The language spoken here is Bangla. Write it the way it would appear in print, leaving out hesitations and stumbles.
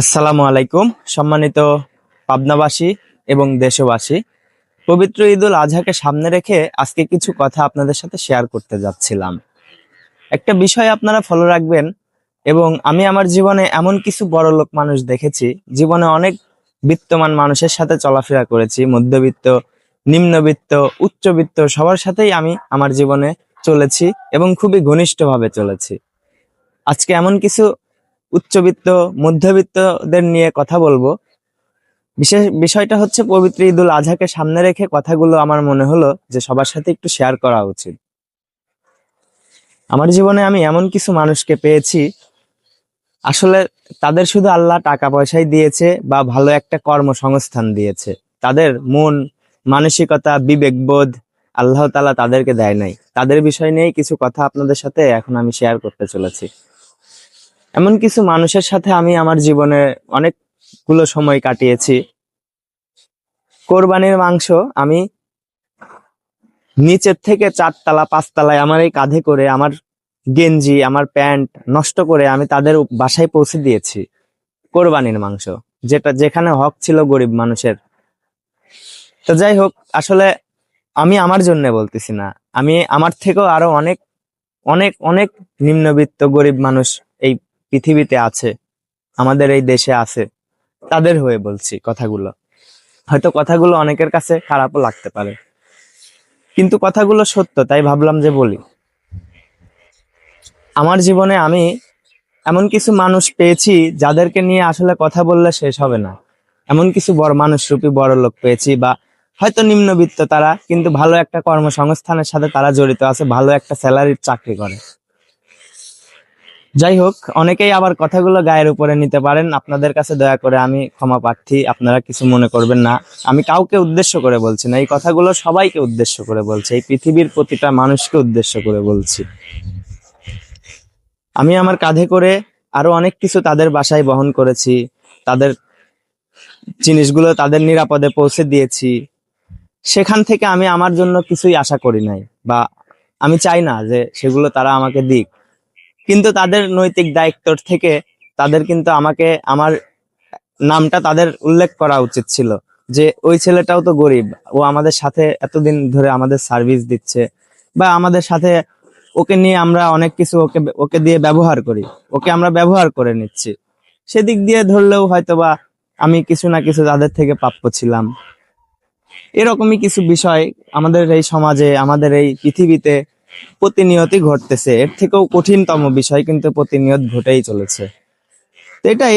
আসসালামু আলাইকুম সম্মানিত পাবনাবাসী এবং দেশবাসী। পবিত্র ঈদুল আজহাকে সামনে রেখে আজকে কিছু কথা আপনাদের সাথে শেয়ার করতে যাচ্ছিলাম। একটা বিষয় আপনারা ফলো রাখবেন। এবং আমি আমার জীবনে এমন কিছু বড়লোক মানুষ দেখেছি, জীবনে অনেক বিত্তমান মানুষের সাথে চলাফেরা করেছি, মধ্যবিত্ত, নিম্নবিত্ত, উচ্চবিত্ত সবার সাথেই আমি আমার জীবনে চলেছি এবং খুবই ঘনিষ্ঠভাবে চলেছি। আজকে এমন কিছু উচ্চবিত্ত মধ্যবিত্তদের নিয়ে কথা বলবো। বিশেষ বিষয়টা হচ্ছে পবিত্র ঈদুল আজহাকে সামনে রেখে কথাগুলো আমার মনে হলো যে সবার সাথে একটু শেয়ার করা উচিত। আমার জীবনে আমি এমন কিছু মানুষকে পেয়েছি, আসলে তাদের শুধু আল্লাহ টাকা পয়সাই দিয়েছে বা ভালো একটা কর্মসংস্থান দিয়েছে, তাদের মন মানসিকতা বিবেকবোধ আল্লাহ তাআলা তাদেরকে দেয় নাই। তাদের বিষয় নিয়েই কিছু কথা আপনাদের সাথে এখন আমি শেয়ার করতে চলেছি। এমন কিছু মানুষের সাথে আমি আমার জীবনে অনেকগুলো সময় কাটিয়েছি। কোরবানির মাংস আমি নিচের থেকে 4 তলা 5 তলায় আমার এই কাঁধে করে আমার গেঞ্জি আমার প্যান্ট নষ্ট করে আমি তাদের বাসায় পৌঁছে দিয়েছি। কোরবানির মাংস যেটা যেখানে হক ছিল গরিব মানুষের। তো যাই হোক, আসলে আমি আমার জন্য বলতেছি না, আমি আমার থেকেও আরো অনেক অনেক অনেক নিম্নবিত্ত গরিব মানুষ এই পৃথিবীতে আছে, আমাদের এই দেশে আছে, তাদের হয়ে বলছি কথাগুলো। হয়তো কথাগুলো অনেকের কাছে খারাপও লাগতে পারে, কিন্তু কথাগুলো সত্য, তাই ভাবলাম যে বলি। আমার জীবনে আমি এমন কিছু মানুষ পেয়েছি যাদেরকে নিয়ে আসলে কথা বললে শেষ হবে না। এমন কিছু বড় মানুষ রূপী বড় লোক পেয়েছি, বা হয়তো নিম্নবিত্ত তারা, কিন্তু ভালো একটা কর্মসংস্থানের সাথে তারা জড়িত আছে, ভালো একটা স্যালারির চাকরি করে। যাই হোক, অনেকেই আবার কথাগুলো গায়ের উপরে নিতে পারেন, আপনাদের কাছে দয়া করে আমি ক্ষমা প্রার্থী, আপনারা কিছু মনে করবেন না। আমি কাউকে উদ্দেশ্য করে বলছি না, এই কথাগুলো সবাইকে উদ্দেশ্য করে বলছি, এই পৃথিবীর প্রতিটা মানুষকে উদ্দেশ্য করে বলছি। আমি আমার কাঁধে করে আরো অনেক কিছু তাদের বাসায় বহন করেছি, তাদের জিনিসগুলো তাদের নিরাপদে পৌঁছে দিয়েছি। সেখান থেকে আমি আমার জন্য কিছুই আশা করি নাই, বা আমি চাই না যে সেগুলো তারা আমাকে দিক। কিন্তু তাদের নৈতিক দায়িত্ব থেকে তাদের কিন্তু আমাকে আমার নামটা তাদের উল্লেখ করা উচিত ছিল, যে ওই ছেলেটাও তো গরিব, ও আমাদের সাথে এতদিন ধরে আমাদের সার্ভিস দিচ্ছে, বা আমাদের সাথে ওকে নিয়ে আমরা অনেক কিছু ওকে ওকে দিয়ে ব্যবহার করি, ওকে আমরা ব্যবহার করে নিচ্ছি। সেদিক দিয়ে ধরলেও হয়তোবা আমি কিছু না কিছু তাদের থেকে প্রাপ্য ছিলাম। এরকমই কিছু বিষয় আমাদের এই সমাজে, আমাদের এই পৃথিবীতে প্রতিনিয়তই ঘটতেছে। এর থেকেও কঠিনতম বিষয় কিন্তু প্রতিনিয়ত ঘটেই চলেছে। তো এটাই